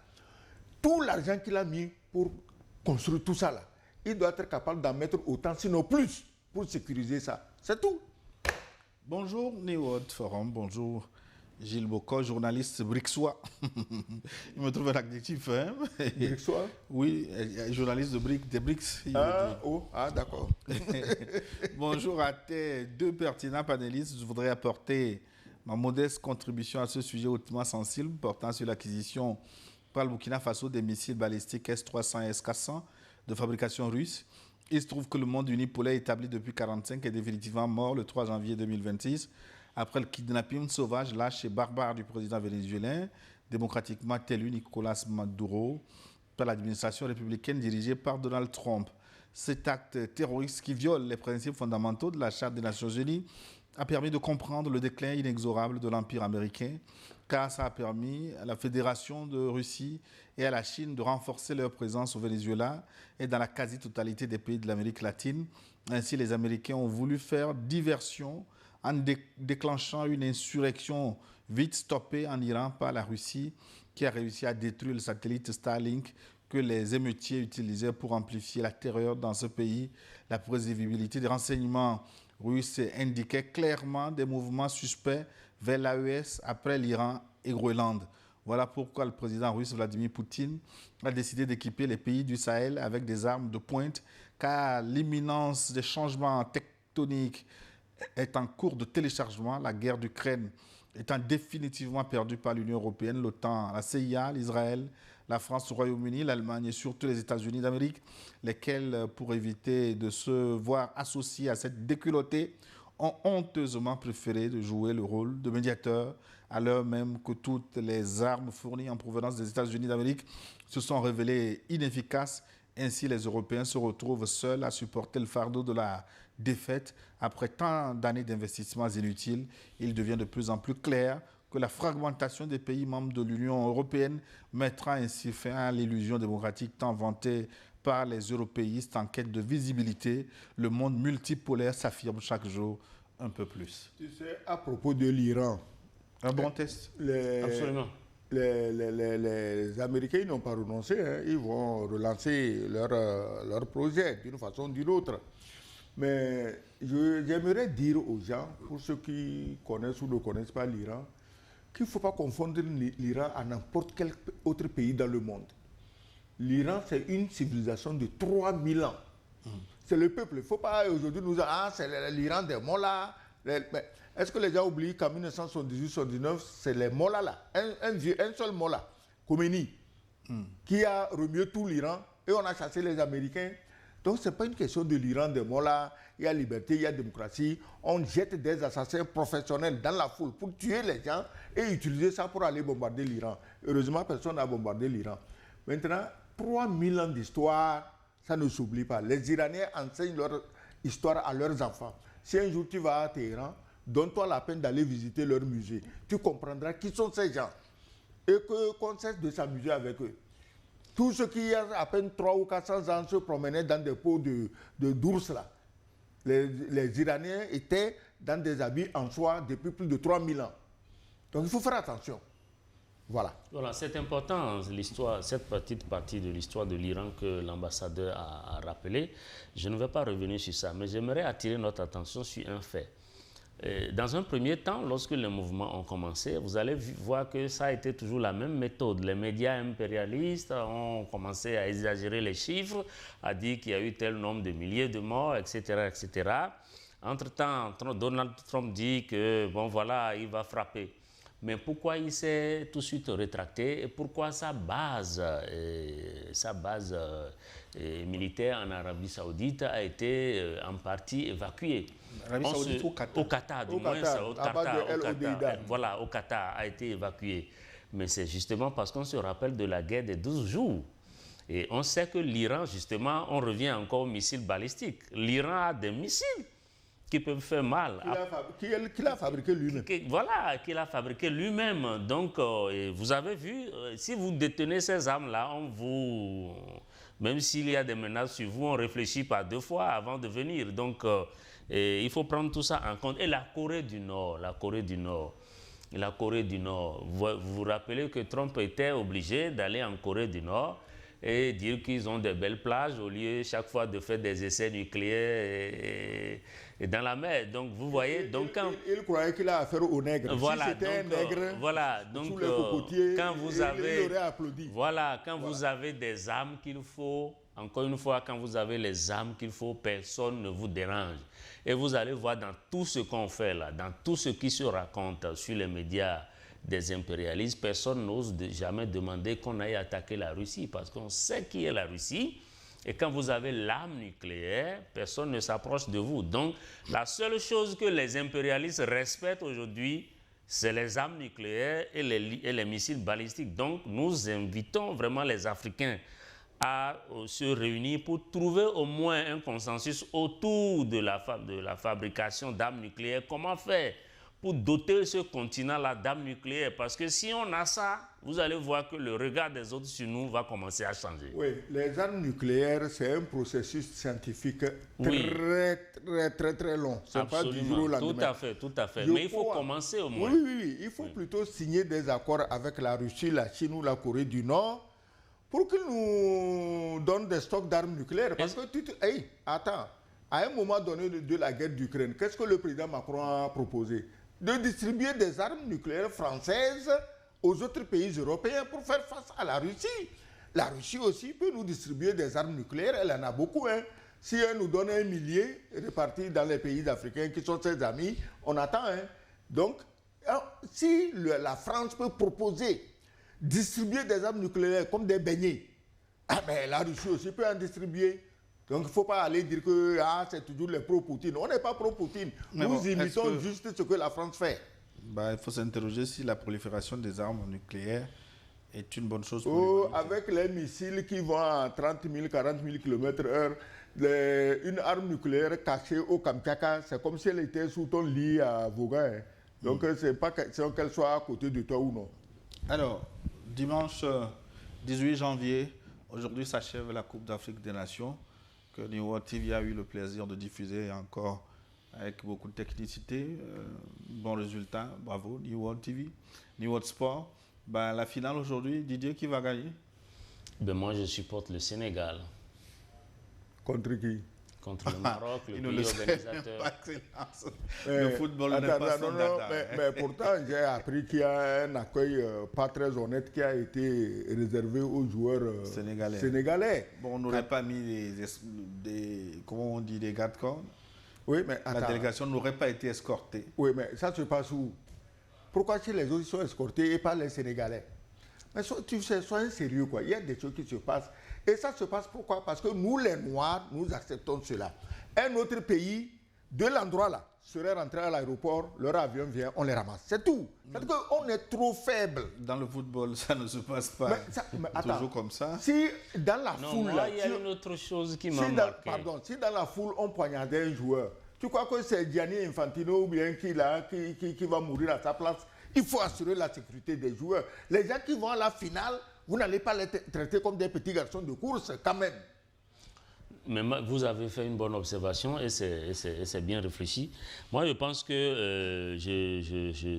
tout l'argent qu'il a mis pour construire tout ça là, il doit être capable d'en mettre autant, sinon plus, pour sécuriser ça. C'est tout. Bonjour New World Forum, bonjour Gilles Bocco, journaliste brixois. Il me trouve un adjectif, hein? Brixois? Oui, journaliste des Brix. D'accord. Bonjour à tes deux pertinents panélistes. Je voudrais apporter ma modeste contribution à ce sujet hautement sensible portant sur l'acquisition par le Burkina Faso des missiles balistiques S-300 et S-400 de fabrication russe. Il se trouve que le monde unipolaire établi depuis 1945 est définitivement mort le 3 janvier 2026 après le kidnapping sauvage, lâche et barbare du président vénézuélien, démocratiquement élu Nicolas Maduro, par l'administration républicaine dirigée par Donald Trump. Cet acte terroriste qui viole les principes fondamentaux de la Charte des Nations Unies a permis de comprendre le déclin inexorable de l'Empire américain, car ça a permis à la Fédération de Russie et à la Chine de renforcer leur présence au Venezuela et dans la quasi-totalité des pays de l'Amérique latine. Ainsi, les Américains ont voulu faire diversion en déclenchant une insurrection vite stoppée en Iran par la Russie, qui a réussi à détruire le satellite Starlink que les émeutiers utilisaient pour amplifier la terreur dans ce pays. La prévisibilité des renseignements russes indiquait clairement des mouvements suspects vers l'AES après l'Iran et Groenland. Voilà pourquoi le président russe Vladimir Poutine a décidé d'équiper les pays du Sahel avec des armes de pointe, car l'imminence des changements tectoniques est en cours de téléchargement. La guerre d'Ukraine étant définitivement perdue par l'Union européenne, l'OTAN, la CIA, l'Israël, la France, le Royaume-Uni, l'Allemagne et surtout les États-Unis d'Amérique, lesquels, pour éviter de se voir associés à cette déculottée, ont honteusement préféré de jouer le rôle de médiateur, à l'heure même que toutes les armes fournies en provenance des États-Unis d'Amérique se sont révélées inefficaces. Ainsi, les Européens se retrouvent seuls à supporter le fardeau de la défaite. Après tant d'années d'investissements inutiles, il devient de plus en plus clair que la fragmentation des pays membres de l'Union européenne mettra ainsi fin à l'illusion démocratique tant vantée par les européistes en quête de visibilité. Le monde multipolaire s'affirme chaque jour un peu plus. Tu sais, à propos de l'Iran, un bon test. Absolument. Les Américains n'ont pas renoncé, hein. Ils vont relancer leur projet d'une façon ou d'une autre. Mais j'aimerais dire aux gens, pour ceux qui connaissent ou ne connaissent pas l'Iran, qu'il ne faut pas confondre l'Iran à n'importe quel autre pays dans le monde. L'Iran, c'est une civilisation de 3000 ans. C'est le peuple. Il ne faut pas aujourd'hui nous dire, c'est l'Iran des mollahs. Est-ce que les gens oublient qu'en 1978-79, c'est les mollahs là, un seul mollah, Khomeini, qui a remué tout l'Iran et on a chassé les Américains. Donc ce n'est pas une question de l'Iran des mollahs. Il y a liberté, il y a démocratie. On jette des assassins professionnels dans la foule pour tuer les gens et utiliser ça pour aller bombarder l'Iran. Heureusement, personne n'a bombardé l'Iran. Maintenant, 3000 ans d'histoire, ça ne s'oublie pas. Les Iraniens enseignent leur histoire à leurs enfants. Si un jour tu vas à Téhéran, donne-toi la peine d'aller visiter leur musée. Tu comprendras qui sont ces gens et qu'on cesse de s'amuser avec eux. Tous ceux qui, il y a à peine 300 ou 400 ans, se promenaient dans des pots d'ours là. Les Iraniens étaient dans des habits en soie depuis plus de 3000 ans. Donc il faut faire attention. Voilà. Voilà, c'est important, l'histoire, cette petite partie de l'histoire de l'Iran que l'ambassadeur a rappelé. Je ne vais pas revenir sur ça, mais j'aimerais attirer notre attention sur un fait. Dans un premier temps, lorsque les mouvements ont commencé, vous allez voir que ça a été toujours la même méthode. Les médias impérialistes ont commencé à exagérer les chiffres, à dire qu'il y a eu tel nombre de milliers de morts, etc., etc. Entre-temps, Donald Trump dit que, bon voilà, il va frapper. Mais pourquoi il s'est tout de suite rétracté et pourquoi sa base militaire en Arabie Saoudite a été en partie évacuée? Arabie Saoudite ou Qatar? Au Qatar, du moins, au Qatar. Voilà, au Qatar a été évacué. Mais c'est justement parce qu'on se rappelle de la guerre des 12 jours. Et on sait que l'Iran, justement, on revient encore aux missiles balistiques. L'Iran a des missiles qui peuvent faire mal. Qu'il a fabriqué lui-même. Voilà, qu'il a fabriqué lui-même. Donc, vous avez vu, si vous détenez ces armes-là, même s'il y a des menaces sur vous, on réfléchit pas 2 fois avant de venir. Donc, il faut prendre tout ça en compte. Et la Corée du Nord, vous vous rappelez que Trump était obligé d'aller en Corée du Nord et dire qu'ils ont de belles plages au lieu chaque fois de faire des essais nucléaires et dans la mer. Donc vous voyez, il croyait qu'il a affaire aux nègres. Voilà, si c'était un nègre, donc sous les cocotiers, quand vous il aurait applaudi. Voilà, quand vous avez des armes qu'il faut, encore une fois, quand vous avez les armes qu'il faut, personne ne vous dérange. Et vous allez voir dans tout ce qu'on fait là, dans tout ce qui se raconte sur les médias des impérialistes, personne n'ose jamais demander qu'on aille attaquer la Russie parce qu'on sait qui est la Russie. Et quand vous avez l'arme nucléaire, personne ne s'approche de vous. Donc, la seule chose que les impérialistes respectent aujourd'hui, c'est les armes nucléaires et les missiles balistiques. Donc, nous invitons vraiment les Africains à se réunir pour trouver au moins un consensus autour de la fabrication d'armes nucléaires. Comment faire pour doter ce continent-là d'armes nucléaires? Parce que si on a ça, vous allez voir que le regard des autres sur nous va commencer à changer. Oui, les armes nucléaires, c'est un processus scientifique très long. C'est pas du jour au lendemain. Tout à fait. Mais il faut commencer au moins. Oui. Il faut plutôt signer des accords avec la Russie, la Chine ou la Corée du Nord pour qu'ils nous donnent des stocks d'armes nucléaires. Parce que attends, à un moment donné de la guerre d'Ukraine, qu'est-ce que le président Macron a proposé? De distribuer des armes nucléaires françaises aux autres pays européens pour faire face à la Russie. La Russie aussi peut nous distribuer des armes nucléaires, elle en a beaucoup. Si elle nous donne 1 millier répartis dans les pays africains qui sont ses amis, on attend. Donc, si la France peut proposer distribuer des armes nucléaires comme des beignets, la Russie aussi peut en distribuer. Donc, il ne faut pas aller dire que c'est toujours les pro-Poutine. On n'est pas pro-Poutine. Nous imitons juste ce que la France fait. Il faut s'interroger si la prolifération des armes nucléaires est une bonne chose pour l'humanité. Avec les missiles qui vont à 30 000, 40 000 km/h, une arme nucléaire cachée au Kamtchaka, c'est comme si elle était sous ton lit à Vaughan. Donc, ce n'est pas question qu'elle soit à côté de toi ou non. Alors, dimanche 18 janvier, aujourd'hui s'achève la Coupe d'Afrique des Nations, que New World TV a eu le plaisir de diffuser encore avec beaucoup de technicité. Bon résultat, bravo New World TV, New World Sport. La finale aujourd'hui, Didier, qui va gagner? Moi, je supporte le Sénégal. Contre qui? Contre le Maroc, le pays organisateur. Le football n'est pas son dada. Mais pourtant, j'ai appris qu'il y a un accueil pas très honnête qui a été réservé aux joueurs sénégalais. Bon, on n'aurait pas mis comment on dit, des gardes-corps. Oui, mais attends. La délégation n'aurait pas été escortée. Oui, mais ça se passe où? Pourquoi si les autres sont escortés et pas les Sénégalais? Mais soyez sérieux, quoi. Il y a des choses qui se passent. Et ça se passe pourquoi? Parce que nous, les Noirs, nous acceptons cela. Un autre pays, de l'endroit là, serait rentré à l'aéroport, leur avion vient, on les ramasse. C'est tout. C'est-à-dire qu'on est trop faible. Dans le football, ça ne se passe pas toujours comme ça. Si dans la foule... Là, il y a une autre chose qui m'a marqué. Si dans la foule, on poignardait un joueur, tu crois que c'est Gianni Infantino ou bien qui va mourir à sa place? Il faut assurer la sécurité des joueurs. Les gens qui vont à la finale, vous n'allez pas les traiter comme des petits garçons de course, quand même. Mais vous avez fait une bonne observation et c'est bien réfléchi. Moi, je pense que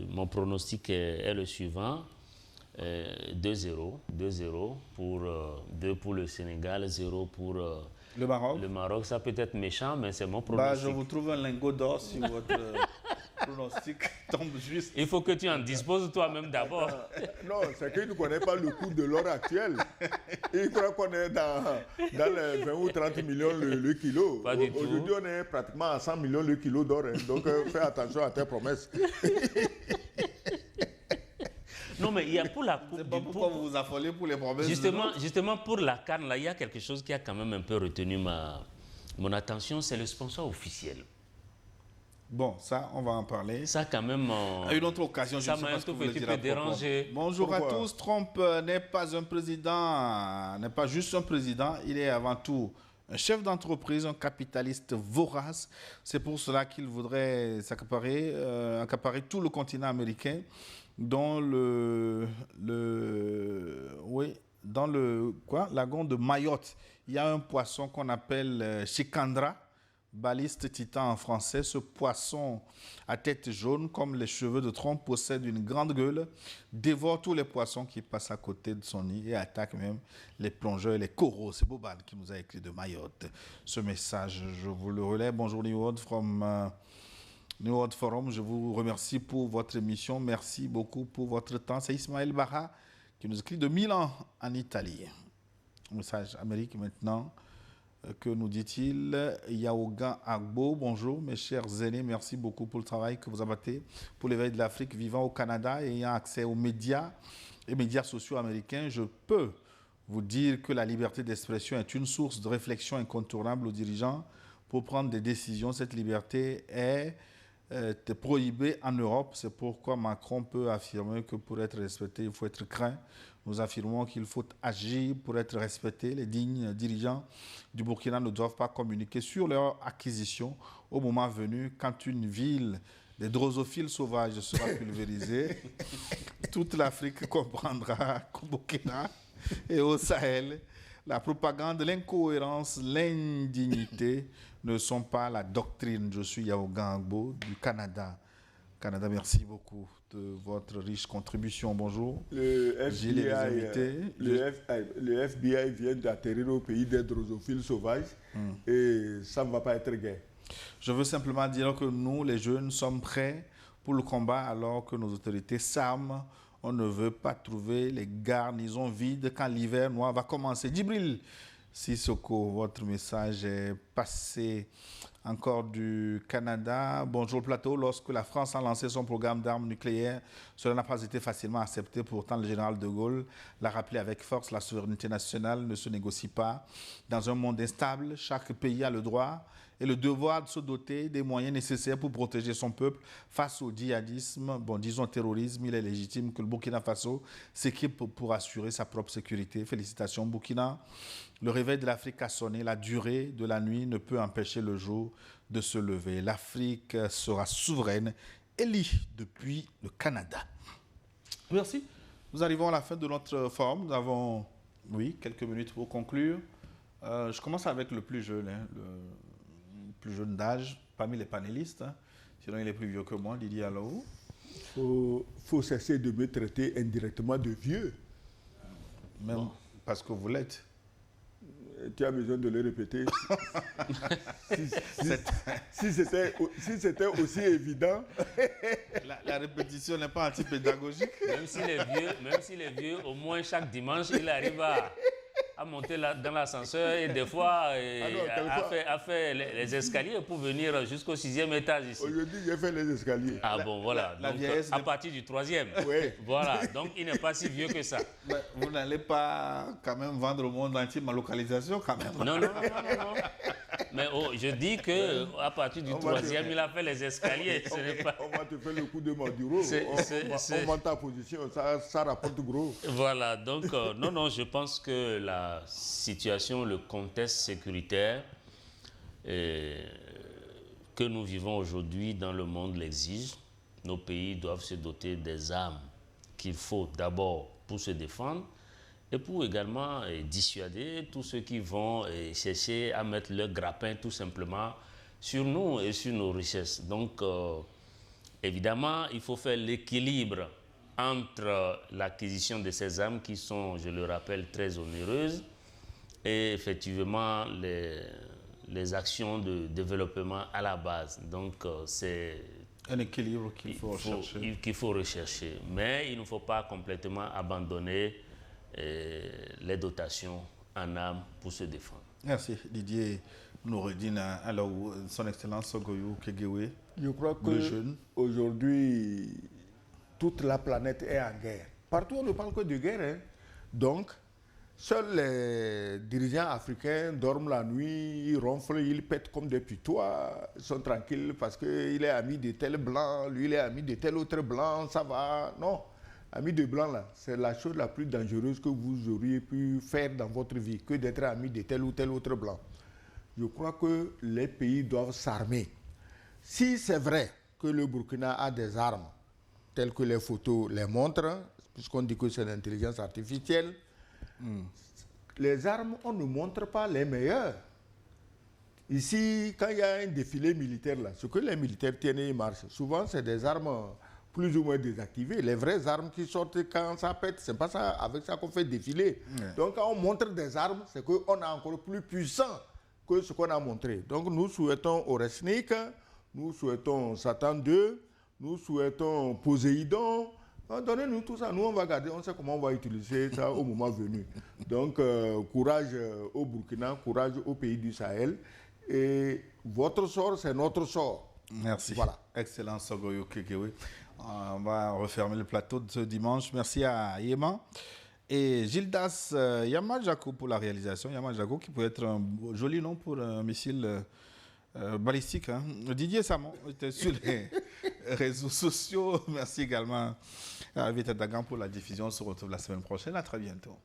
mon pronostic est le suivant. 2-0. 2-0 pour 2 pour le Sénégal, 0 pour le Maroc. Le Maroc, ça peut être méchant, mais c'est mon Bah, pronostic. je vous trouve un lingot d'or si votre pronostic tombe juste. Il faut que tu en disposes toi-même d'abord. Non, c'est qu'il ne connaît pas le coût de l'or actuel. Il croit qu'on est dans les 20 ou 30 millions le kilo. Pas du tout. Aujourd'hui, on est pratiquement à 100 millions le kilo d'or. Hein. Donc, fais attention à tes promesses. Non, mais il y a pour la Coupe C'est pas pourquoi vous vous affolez pour les promesses. Justement, pour la CAN, là, il y a quelque chose qui a quand même un peu retenu mon attention, c'est le sponsor officiel. Bon, ça, on va en parler. Ça, quand même... À une autre occasion, ça m'a un tout petit peu dérangé. Bonjour à tous. Trump n'est pas un président, n'est pas juste un président, il est avant tout un chef d'entreprise, un capitaliste vorace. C'est pour cela qu'il voudrait accaparer tout le continent américain, dans le lagon de Mayotte. Il y a un poisson qu'on appelle chicandra, baliste titan en français. Ce poisson à tête jaune, comme les cheveux de Trump, possède une grande gueule, dévore tous les poissons qui passent à côté de son nid et attaque même les plongeurs et les coraux. C'est Boban qui nous a écrit de Mayotte ce message. Je vous le relais. Bonjour New World from New World Forum. Je vous remercie pour votre émission. Merci beaucoup pour votre temps. C'est Ismaël Barra qui nous écrit de Milan en Italie. Message Amérique maintenant. Que nous dit-il? Yaogan Agbo, bonjour mes chers aînés, merci beaucoup pour le travail que vous abattez pour l'éveil de l'Afrique vivant au Canada et ayant accès aux médias et médias sociaux américains. Je peux vous dire que la liberté d'expression est une source de réflexion incontournable aux dirigeants pour prendre des décisions. Cette liberté est prohibée en Europe. C'est pourquoi Macron peut affirmer que pour être respecté, il faut être craint. Nous affirmons qu'il faut agir pour être respecté. Les dignes dirigeants du Burkina ne doivent pas communiquer sur leur acquisition au moment venu. Quand une ville des drosophiles sauvages sera pulvérisée, toute l'Afrique comprendra qu'au Burkina et au Sahel, la propagande, l'incohérence, l'indignité ne sont pas la doctrine. Je suis Yaogan Agbo du Canada. Canada, merci beaucoup de votre riche contribution. Bonjour. Le FBI vient d'atterrir au pays des drosophiles sauvages et ça ne va pas être gai. Je veux simplement dire que nous, les jeunes, sommes prêts pour le combat alors que nos autorités s'arment. On ne veut pas trouver les garnisons vides quand l'hiver noir va commencer. Djibril Sissoko, votre message est passé. Encore du Canada. Bonjour le plateau. Lorsque la France a lancé son programme d'armes nucléaires, cela n'a pas été facilement accepté. Pourtant, le général de Gaulle l'a rappelé avec force. La souveraineté nationale ne se négocie pas. Dans un monde instable, chaque pays a le droit et le devoir de se doter des moyens nécessaires pour protéger son peuple face au djihadisme, disons terrorisme. Il est légitime que le Burkina Faso s'équipe pour assurer sa propre sécurité. Félicitations Burkina. Le réveil de l'Afrique a sonné. La durée de la nuit ne peut empêcher le jour de se lever. L'Afrique sera souveraine, élie depuis le Canada. Merci. Nous arrivons à la fin de notre forum. Nous avons, quelques minutes pour conclure. Je commence avec le plus jeune, le plus jeune d'âge parmi les panélistes. Sinon, il est plus vieux que moi, Didier Alao. Faut cesser de me traiter indirectement de vieux. Même parce que vous l'êtes. Tu as besoin de le répéter. Si c'était aussi évident. La répétition n'est pas antipédagogique. Même s'il est vieux, au moins chaque dimanche, il arrive à monter dans l'ascenseur et des fois, a fait les escaliers pour venir jusqu'au 6e étage ici. Aujourd'hui, j'ai fait les escaliers. Ah bon, voilà. Donc, à partir du 3e. Oui. Voilà. Donc, il n'est pas si vieux que ça. Mais vous n'allez pas quand même vendre au monde entier ma localisation quand même. Non. Mais je dis qu'à partir du 3e, il a fait les escaliers. On va te faire le coup de Maduro. On vend ta position. Ça rapporte gros. Voilà. Donc, non, je pense que la situation, le contexte sécuritaire que nous vivons aujourd'hui dans le monde l'exige. Nos pays doivent se doter des armes qu'il faut d'abord pour se défendre et pour également dissuader tous ceux qui vont chercher à mettre leur grappin tout simplement sur nous et sur nos richesses. Donc, évidemment, il faut faire l'équilibre entre l'acquisition de ces armes qui sont, je le rappelle, très onéreuses et effectivement les actions de développement à la base. Donc c'est un équilibre qu'il faut rechercher. Mais il ne faut pas complètement abandonner les dotations en armes pour se défendre. Merci Didier Noureddine. Alors, son Excellence Sogoyou Kegewe, je crois que aujourd'hui, toute la planète est en guerre. Partout, on ne parle que de guerre. Hein. Donc, seuls les dirigeants africains dorment la nuit, ils ronflent, ils pètent comme des putois, ils sont tranquilles parce qu'il est ami de tel blanc, lui il est ami de tel autre blanc, ça va. Non, ami de blanc là, c'est la chose la plus dangereuse que vous auriez pu faire dans votre vie, que d'être ami de tel ou tel autre blanc. Je crois que les pays doivent s'armer. Si c'est vrai que le Burkina a des armes, telles que les photos les montrent, puisqu'on dit que c'est l'intelligence artificielle, les armes, on ne montre pas les meilleures. Ici, quand il y a un défilé militaire, là, ce que les militaires tiennent et marchent, souvent c'est des armes plus ou moins désactivées. Les vraies armes qui sortent quand ça pète, c'est pas ça, avec ça qu'on fait défiler. Ouais. Donc quand on montre des armes, c'est qu'on est encore plus puissant que ce qu'on a montré. Donc nous souhaitons Oresnik, nous souhaitons Satan 2, nous souhaitons Poséidon. Donnez-nous tout ça, nous on va garder, on sait comment on va utiliser ça au moment venu. Donc courage au Burkina, courage au pays du Sahel. Et votre sort, c'est notre sort. Merci. Voilà. Excellent Sogoyou Kegewe. On va refermer le plateau de ce dimanche. Merci à Yéman. Et Gildas Yamajakou pour la réalisation. Yamajakou qui peut être un joli nom pour un missile balistique. Hein. Didier Samon était sur les réseaux sociaux. Merci également à Vita Dagan pour la diffusion. On se retrouve la semaine prochaine. À très bientôt.